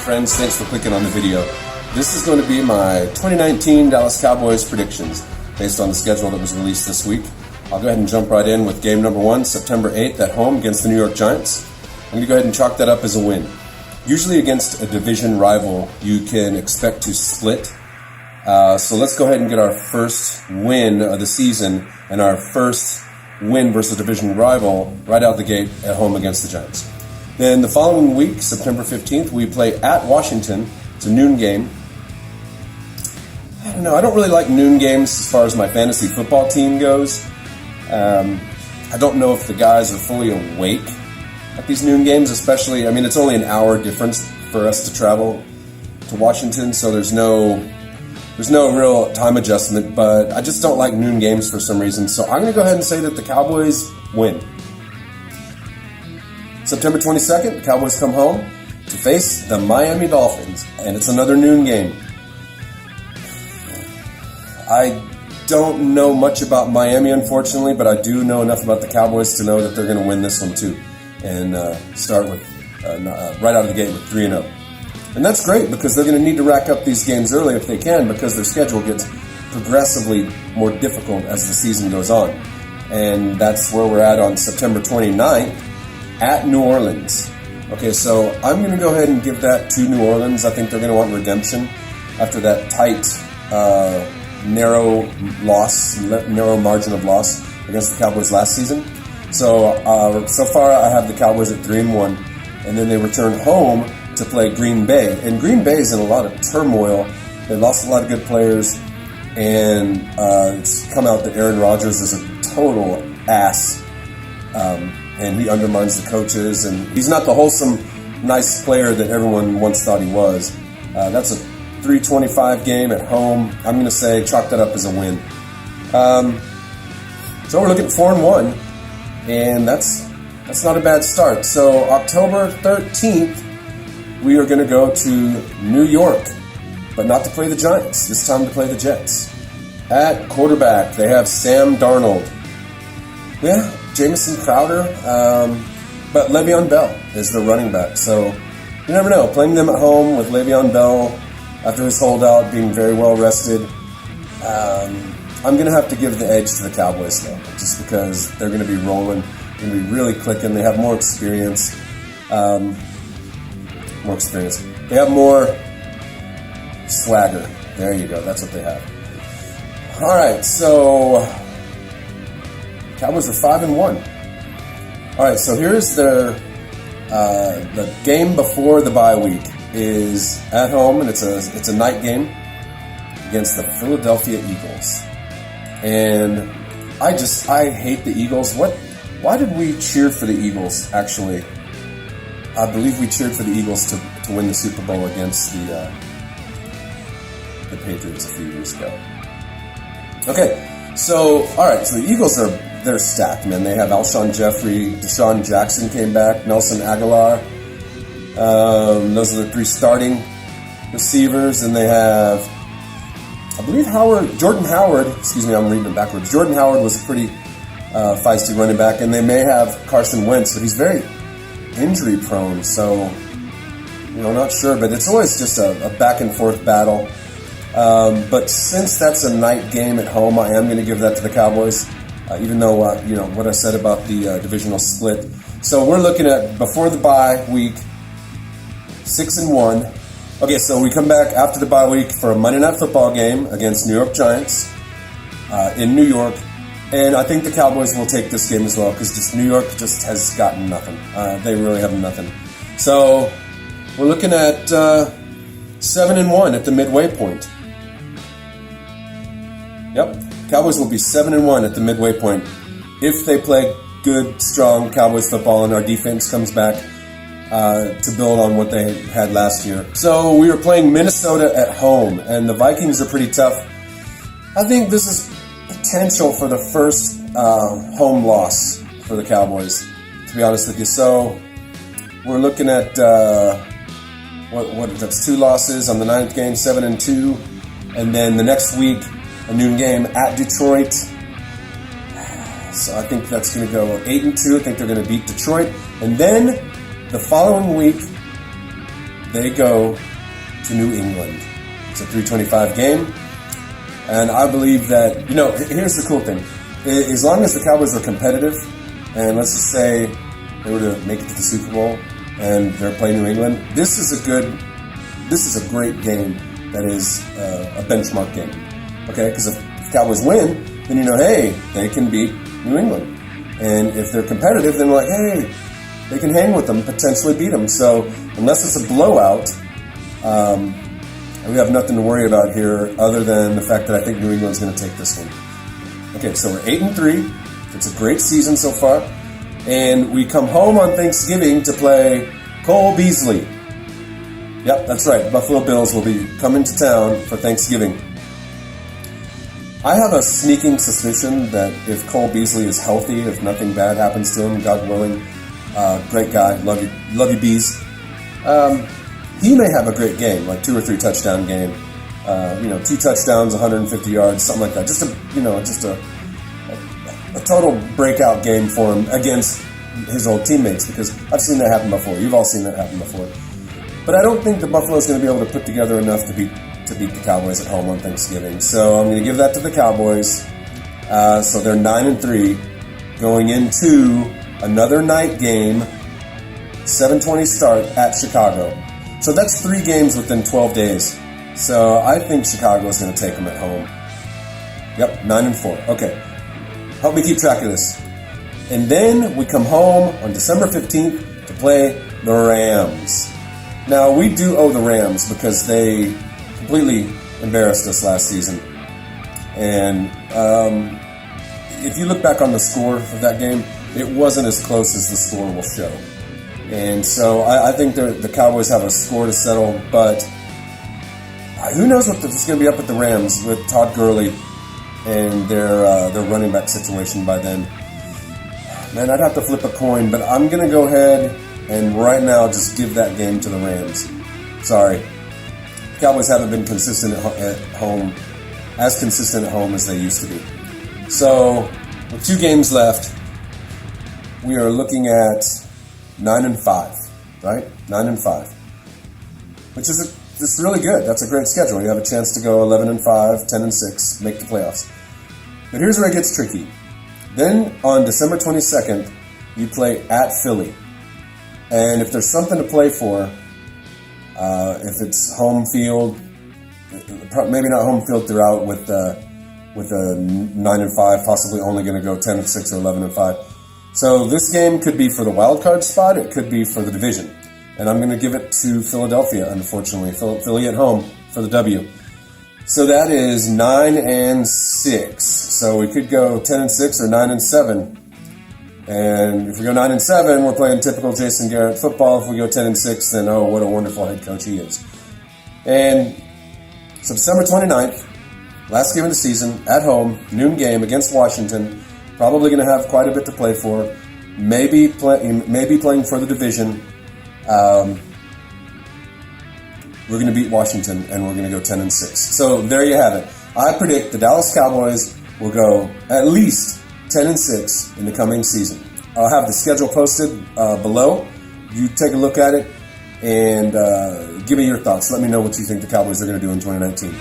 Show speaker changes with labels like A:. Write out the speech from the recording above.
A: friends, thanks for clicking on the video. This is going to be my 2019 Dallas Cowboys predictions based on the schedule that was released this week. I'll go ahead and jump right in with game number 1, September 8th at home against the New York Giants. I'm going to go ahead and chalk that up as a win. Usually against a division rival, you can expect to split. So let's go ahead and get our first win of the season and our first win versus division rival right out the gate at home against the Giants. Then the following week, September 15th, we play at Washington. It's a noon game. I don't know. I don't really like noon games as far as my fantasy football team goes. I don't know if the guys are fully awake at these noon games, especially, it's only an hour difference for us to travel to Washington, so there's no real time adjustment, but I just don't like noon games for some reason, so I'm going to go ahead and say that the Cowboys win. September 22nd, the Cowboys come home to face the Miami Dolphins, and it's another noon game. I don't know much about Miami, unfortunately, but I do know enough about the Cowboys to know that they're going to win this one too, and start with right out of the gate with 3-0. And that's great because they're going to need to rack up these games early if they can, because their schedule gets progressively more difficult as the season goes on. And that's where we're at on September 29th at New Orleans. Okay, so I'm going to go ahead and give that to New Orleans. I think they're going to want redemption after that tight, narrow margin of loss against the Cowboys last season. So far I have the Cowboys at 3-1, and then they return home to play Green Bay. And Green Bay is in a lot of turmoil. They lost a lot of good players, and it's come out that Aaron Rodgers is a total ass, and he undermines the coaches, and he's not the wholesome, nice player that everyone once thought he was. That's a 325 game at home. I'm going to say chalk that up as a win. So we're looking at 4-1, and that's not a bad start. So October 13th, we are going to go to New York, but not to play the Giants. This time to play the Jets. At quarterback, they have Sam Darnold. Yeah, Jamison Crowder, but Le'Veon Bell is the running back. So you never know. Playing them at home with Le'Veon Bell after his holdout, being very well rested, I'm going to have to give the edge to the Cowboys, though, just because they're going to be rolling, going to be really clicking. They have more experience. They have more swagger. There you go. That's what they have. All right, so Cowboys are 5-1. All right, so here's the game before the bye week is at home, and it's a night game against the Philadelphia Eagles. And I hate the Eagles. Why did we cheer for the Eagles, actually? I believe we cheered for the Eagles to win the Super Bowl against the Patriots a few years ago. Okay, so all right, so the Eagles they're stacked, man. They have Alshon Jeffrey, Deshaun Jackson came back, Nelson Aguilar. Those are the 3 starting receivers, and they have, I believe, Jordan Howard. Excuse me, I'm reading it backwards. Jordan Howard was a pretty feisty running back, and they may have Carson Wentz, but he's very injury prone, so not sure, but it's always just a back and forth battle. But since that's a night game at home, I am going to give that to the Cowboys, even though what I said about the divisional split. So we're looking at before the bye week, 6-1. Okay, so we come back after the bye week for a Monday Night Football game against New York Giants in New York. And I think the Cowboys will take this game as well, because New York just has gotten nothing. They really have nothing. So we're looking at 7-1 at the midway point. Yep, Cowboys will be 7-1 at the midway point if they play good, strong Cowboys football and our defense comes back to build on what they had last year. So we were playing Minnesota at home, and the Vikings are pretty tough. I think this is potential for the first home loss for the Cowboys, to be honest with you. So we're looking at that's 2 losses on the 9th game, 7-2, and then the next week a noon game at Detroit. So I think that's going to go 8-2. I think they're going to beat Detroit, and then the following week they go to New England. It's a 3:25 game. And I believe that, here's the cool thing. As long as the Cowboys are competitive, and let's just say they were to make it to the Super Bowl and they're playing New England, this is a great game that is a benchmark game. Okay? Because if the Cowboys win, then hey, they can beat New England. And if they're competitive, then we're like, hey, they can hang with them, potentially beat them. So unless it's a blowout, we have nothing to worry about here other than the fact that I think New England's going to take this one. Okay, so we're 8-3. It's a great season so far. And we come home on Thanksgiving to play Cole Beasley. Yep, that's right. The Buffalo Bills will be coming to town for Thanksgiving. I have a sneaking suspicion that if Cole Beasley is healthy, if nothing bad happens to him, God willing, great guy, love you, Bees. He may have a great game, like 2 or 3 touchdown game. 2 touchdowns, 150 yards, something like that. Just a total breakout game for him against his old teammates, because I've seen that happen before. You've all seen that happen before. But I don't think the Buffalo's going to be able to put together enough to beat the Cowboys at home on Thanksgiving. So I'm going to give that to the Cowboys. So they're 9-3, going into another night game, 7:20 start at Chicago. So that's 3 games within 12 days. So I think Chicago is going to take them at home. Yep, 9-4. Okay. Help me keep track of this. And then we come home on December 15th to play the Rams. Now, we do owe the Rams because they completely embarrassed us last season. And if you look back on the score of that game, it wasn't as close as the score will show. And so I think the Cowboys have a score to settle, but who knows what's going to be up with the Rams with Todd Gurley and their running back situation by then. Man, I'd have to flip a coin, but I'm going to go ahead and right now just give that game to the Rams. Sorry. The Cowboys haven't been consistent at home as they used to be. So, with 2 games left, we are looking at 9-5, right? 9-5, which is it's really good. That's a great schedule. You have a chance to go 11-5, 10-6, make the playoffs. But here's where it gets tricky. Then on December 22nd, you play at Philly, and if there's something to play for, if it's home field, maybe not home field throughout with a 9-5, possibly only going to go 10-6 or 11-5. So this game could be for the wild card spot. It could be for the division. And I'm going to give it to Philadelphia, unfortunately. Philly at home for the W. So that is 9-6. So we could go 10-6 or 9-7. And if we go 9-7, we're playing typical Jason Garrett football. If we go 10-6, then oh, what a wonderful head coach he is. And so December 29th, last game of the season, at home, noon game against Washington. Probably going to have quite a bit to play for. Maybe playing for the division. We're going to beat Washington, and we're going to go 10-6. So there you have it. I predict the Dallas Cowboys will go at least 10-6 in the coming season. I'll have the schedule posted below. You take a look at it and give me your thoughts. Let me know what you think the Cowboys are going to do in 2019.